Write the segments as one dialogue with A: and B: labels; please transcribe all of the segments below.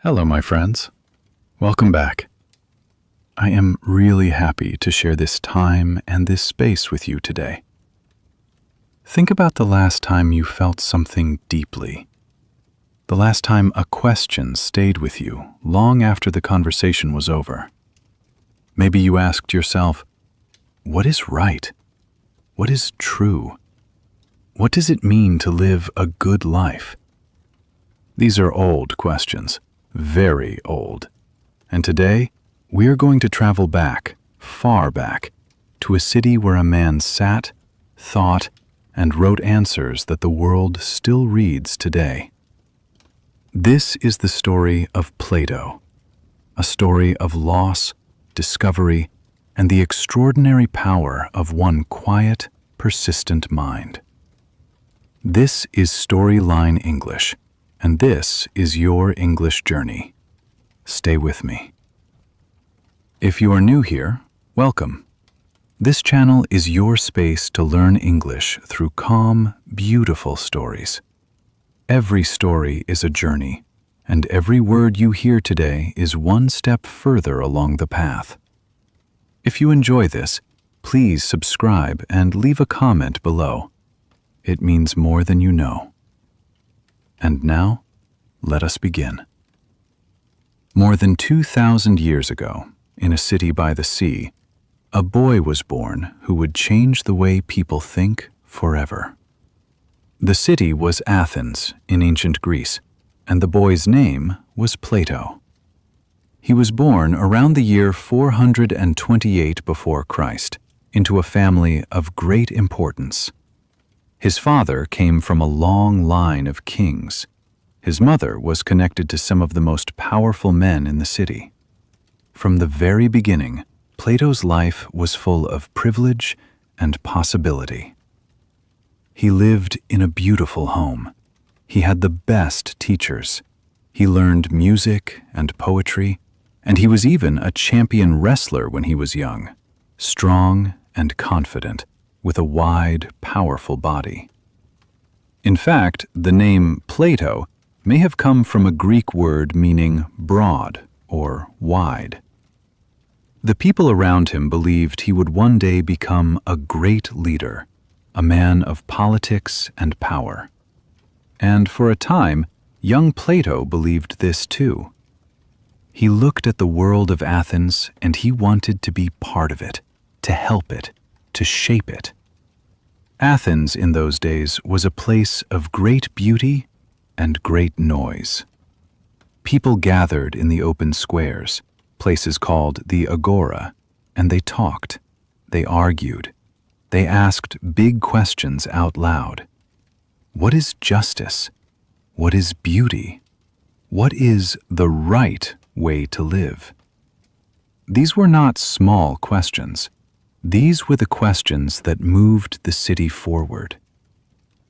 A: Hello, my friends. Welcome back. I am really happy to share this time and this space with you today. Think about the last time you felt something deeply. The last time a question stayed with you long after the conversation was over. Maybe you asked yourself, what is right? What is true? What does it mean to live a good life? These are old questions, very old. And today, we are going to travel back, far back, to a city where a man sat, thought, and wrote answers that the world still reads today. This is the story of Plato, a story of loss, discovery, and the extraordinary power of one quiet, persistent mind. This is Storyline English, and this is your English journey. Stay with me. If you are new here, welcome. This channel is your space to learn English through calm, beautiful stories. Every story is a journey, and every word you hear today is one step further along the path. If you enjoy this, please subscribe and leave a comment below. It means more than you know. And now, let us begin. More than 2,000 years ago, in a city by the sea, a boy was born who would change the way people think forever. The city was Athens in ancient Greece, and the boy's name was Plato. He was born around the year 428 before Christ into a family of great importance. His father came from a long line of kings. His mother was connected to some of the most powerful men in the city. From the very beginning, Plato's life was full of privilege and possibility. He lived in a beautiful home. He had the best teachers. He learned music and poetry, and he was even a champion wrestler when he was young, strong and confident, with a wide, powerful body. In fact, the name Plato may have come from a Greek word meaning broad or wide. The people around him believed he would one day become a great leader, a man of politics and power. And for a time, young Plato believed this too. He looked at the world of Athens and he wanted to be part of it, to help it, to shape it. Athens in those days was a place of great beauty and great noise. People gathered in the open squares, places called the Agora, and they talked, they argued, they asked big questions out loud. What is justice? What is beauty? What is the right way to live? These were not small questions. These were the questions that moved the city forward.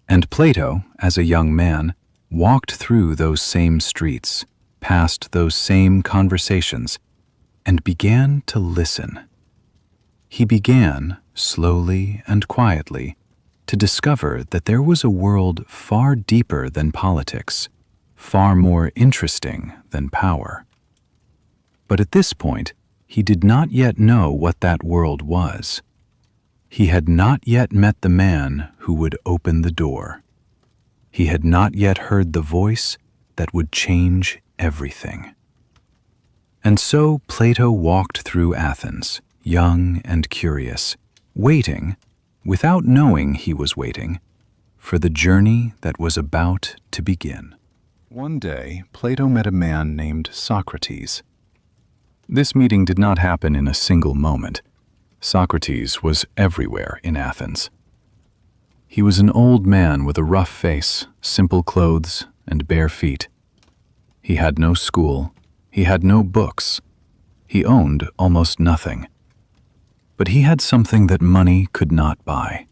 A: And Plato, as a young man, walked through those same streets, past those same conversations, and began to listen. He began, slowly and quietly, to discover that there was a world far deeper than politics, far more interesting than power. But at this point, he did not yet know what that world was. He had not yet met the man who would open the door. He had not yet heard the voice that would change everything. And so Plato walked through Athens, young and curious, waiting, without knowing he was waiting, for the journey that was about to begin. One day, Plato met a man named Socrates. This meeting did not happen in a single moment. Socrates was everywhere in Athens. He was an old man with a rough face, simple clothes, and bare feet. He had no school. He had no books. He owned almost nothing. But he had something that money could not buy.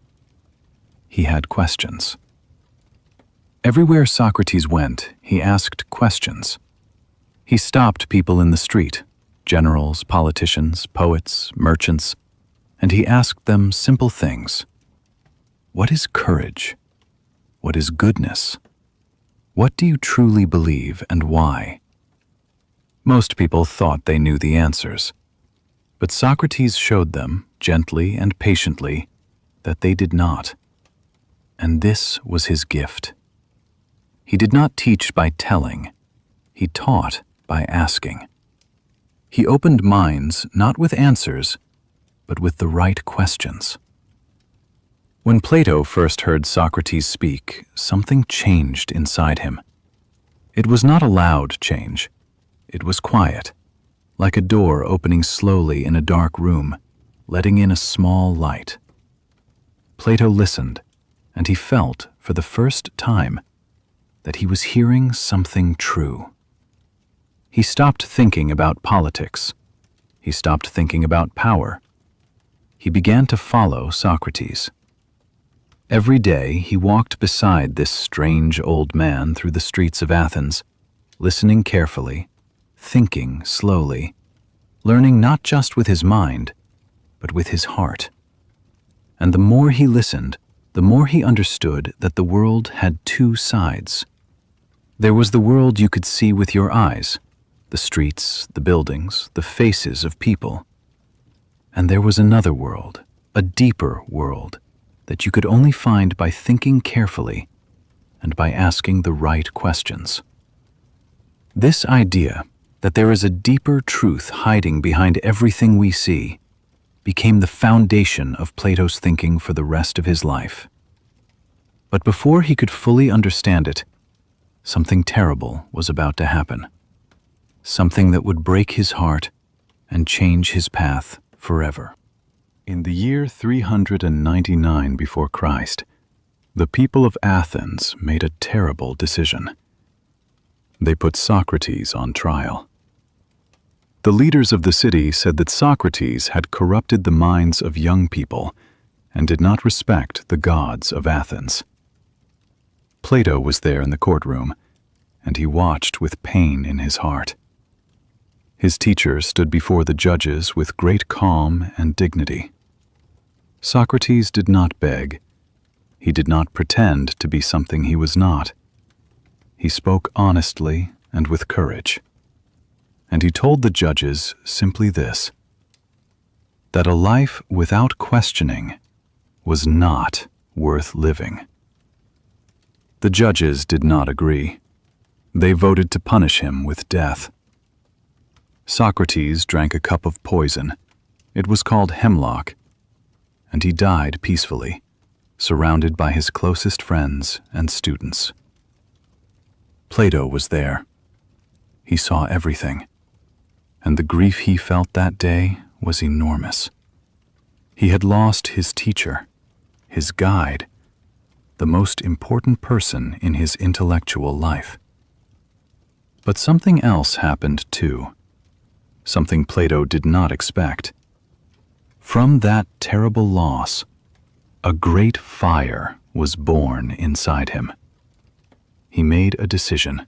A: He had questions. Everywhere Socrates went, he asked questions. He stopped people in the street, generals, politicians, poets, merchants, and he asked them simple things. What is courage? What is goodness? What do you truly believe and why? Most people thought they knew the answers, but Socrates showed them, gently and patiently, that they did not. And this was his gift. He did not teach by telling, he taught by asking. He opened minds not with answers, but with the right questions. When Plato first heard Socrates speak, something changed inside him. It was not a loud change. It was quiet, like a door opening slowly in a dark room, letting in a small light. Plato listened, and he felt, for the first time, that he was hearing something true. He stopped thinking about politics. He stopped thinking about power. He began to follow Socrates. Every day he walked beside this strange old man through the streets of Athens, listening carefully, thinking slowly, learning not just with his mind, but with his heart. And the more he listened, the more he understood that the world had two sides. There was the world you could see with your eyes, the streets, the buildings, the faces of people. And there was another world, a deeper world, that you could only find by thinking carefully and by asking the right questions. This idea that there is a deeper truth hiding behind everything we see became the foundation of Plato's thinking for the rest of his life. But before he could fully understand it, something terrible was about to happen. Something that would break his heart and change his path forever. In the year 399 before Christ, the people of Athens made a terrible decision. They put Socrates on trial. The leaders of the city said that Socrates had corrupted the minds of young people and did not respect the gods of Athens. Plato was there in the courtroom, and he watched with pain in his heart. His teacher stood before the judges with great calm and dignity. Socrates did not beg. He did not pretend to be something he was not. He spoke honestly and with courage. And he told the judges simply this: that a life without questioning was not worth living. The judges did not agree. They voted to punish him with death. Socrates drank a cup of poison. It was called hemlock, and he died peacefully, surrounded by his closest friends and students. Plato was there. He saw everything, and the grief he felt that day was enormous. He had lost his teacher, his guide, the most important person in his intellectual life. But something else happened too, something Plato did not expect. From that terrible loss, a great fire was born inside him. He made a decision,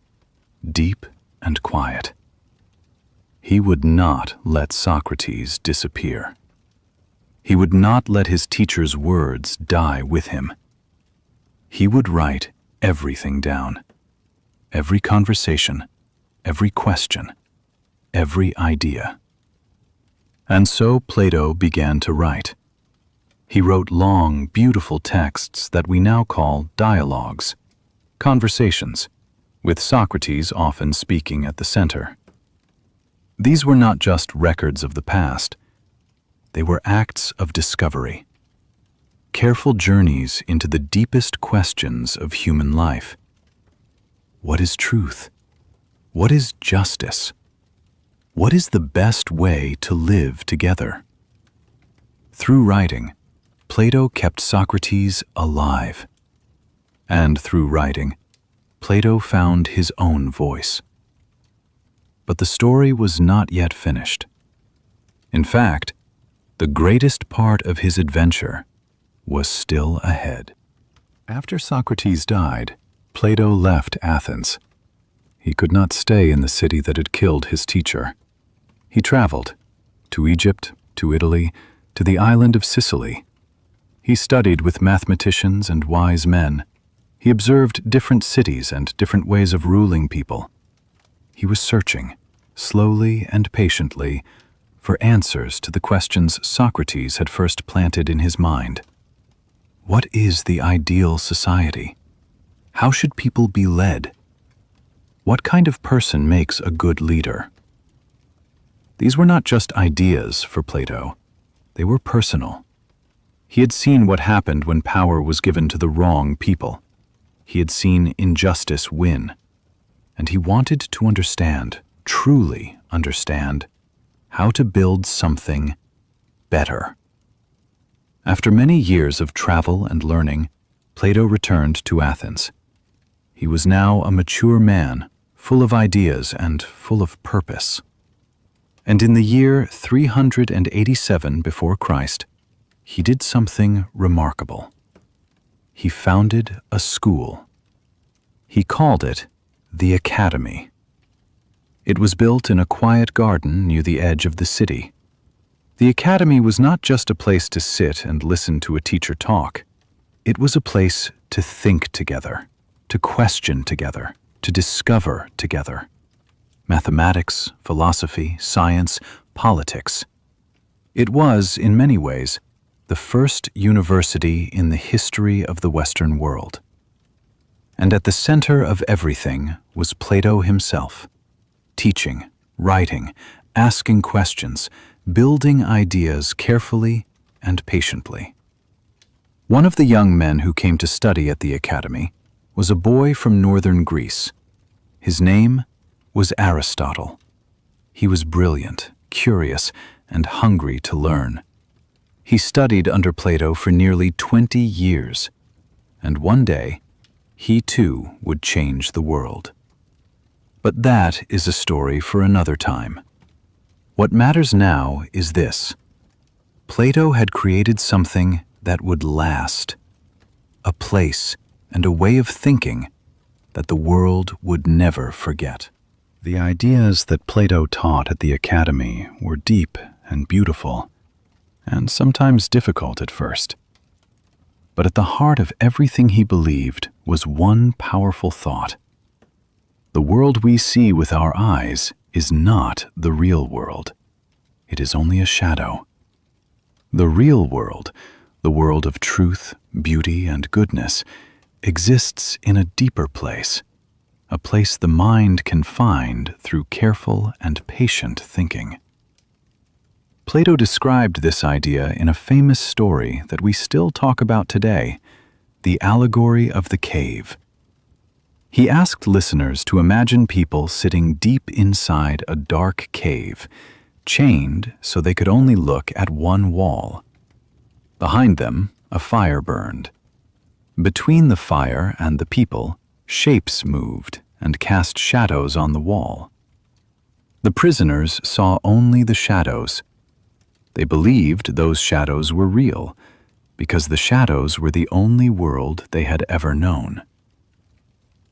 A: deep and quiet. He would not let Socrates disappear. He would not let his teacher's words die with him. He would write everything down, every conversation, every question, every idea. And so Plato began to write. He wrote long, beautiful texts that we now call dialogues, conversations, with Socrates often speaking at the center. These were not just records of the past. They were acts of discovery, careful journeys into the deepest questions of human life. What is truth? What is justice? What is the best way to live together? Through writing, Plato kept Socrates alive. And through writing, Plato found his own voice. But the story was not yet finished. In fact, the greatest part of his adventure was still ahead. After Socrates died, Plato left Athens. He could not stay in the city that had killed his teacher. He traveled to Egypt, to Italy, to the island of Sicily. He studied with mathematicians and wise men. He observed different cities and different ways of ruling people. He was searching, slowly and patiently, for answers to the questions Socrates had first planted in his mind. What is the ideal society? How should people be led? What kind of person makes a good leader? These were not just ideas for Plato. They were personal. He had seen what happened when power was given to the wrong people. He had seen injustice win. And he wanted to understand, truly understand, how to build something better. After many years of travel and learning, Plato returned to Athens. He was now a mature man, full of ideas and full of purpose. And in the year 387 before Christ, he did something remarkable. He founded a school. He called it the Academy. It was built in a quiet garden near the edge of the city. The Academy was not just a place to sit and listen to a teacher talk. It was a place to think together, to question together, to discover together. Mathematics, philosophy, science, politics. It was, in many ways, the first university in the history of the Western world. And at the center of everything was Plato himself, teaching, writing, asking questions, building ideas carefully and patiently. One of the young men who came to study at the Academy was a boy from northern Greece. His name was Aristotle. He was brilliant, curious, and hungry to learn. He studied under Plato for nearly 20 years, and one day, he too would change the world. But that is a story for another time. What matters now is this: Plato had created something that would last, a place and a way of thinking that the world would never forget. The ideas that Plato taught at the Academy were deep and beautiful, and sometimes difficult at first. But at the heart of everything he believed was one powerful thought. The world we see with our eyes is not the real world. It is only a shadow. The real world, the world of truth, beauty, and goodness, exists in a deeper place, a place the mind can find through careful and patient thinking. Plato described this idea in a famous story that we still talk about today, the Allegory of the Cave. He asked listeners to imagine people sitting deep inside a dark cave, chained so they could only look at one wall. Behind them, a fire burned. Between the fire and the people, shapes moved and cast shadows on the wall. The prisoners saw only the shadows. They believed those shadows were real, because the shadows were the only world they had ever known.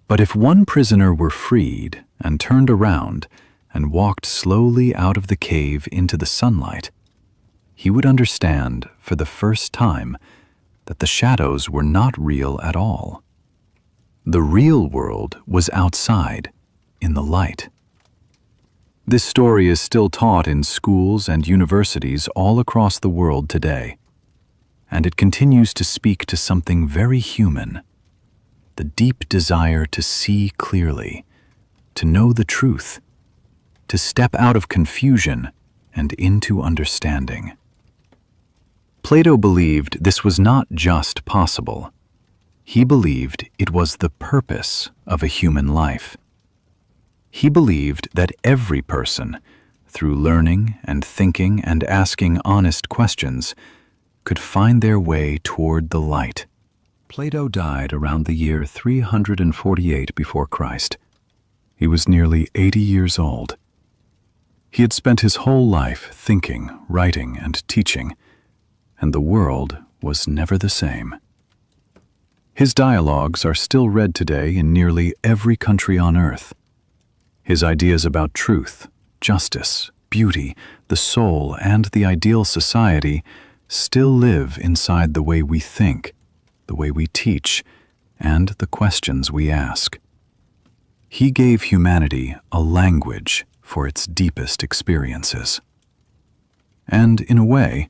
A: But if one prisoner were freed and turned around and walked slowly out of the cave into the sunlight, he would understand for the first time that the shadows were not real at all. The real world was outside, in the light. This story is still taught in schools and universities all across the world today, and it continues to speak to something very human: the deep desire to see clearly, to know the truth, to step out of confusion and into understanding. Plato believed this was not just possible. He believed it was the purpose of a human life. He believed that every person, through learning and thinking and asking honest questions, could find their way toward the light. Plato died around the year 348 before Christ. He was nearly 80 years old. He had spent his whole life thinking, writing, and teaching, and the world was never the same. His dialogues are still read today in nearly every country on earth. His ideas about truth, justice, beauty, the soul, and the ideal society still live inside the way we think, the way we teach, and the questions we ask. He gave humanity a language for its deepest experiences. And in a way,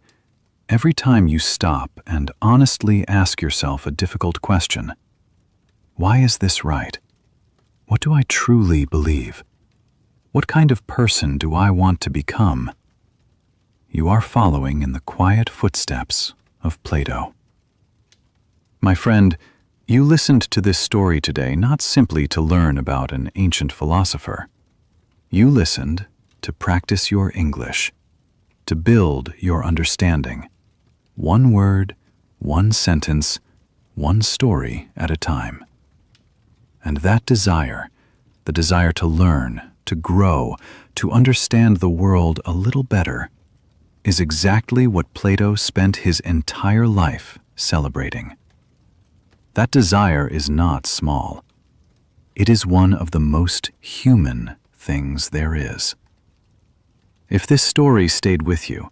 A: every time you stop and honestly ask yourself a difficult question, why is this right? What do I truly believe? What kind of person do I want to become? You are following in the quiet footsteps of Plato. My friend, you listened to this story today not simply to learn about an ancient philosopher. You listened to practice your English, to build your understanding, one word, one sentence, one story at a time. And that desire, the desire to learn, to grow, to understand the world a little better, is exactly what Plato spent his entire life celebrating. That desire is not small. It is one of the most human things there is. If this story stayed with you,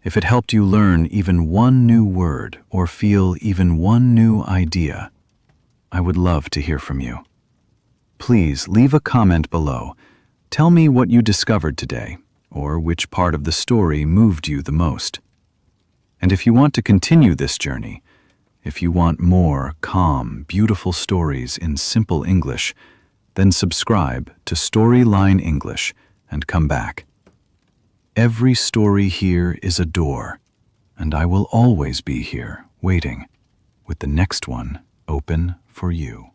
A: if it helped you learn even one new word or feel even one new idea, I would love to hear from you. Please leave a comment below. Tell me what you discovered today, or which part of the story moved you the most. And if you want to continue this journey, if you want more calm, beautiful stories in simple English, then subscribe to Storyline English and come back. Every story here is a door, and I will always be here, waiting, with the next one open for you.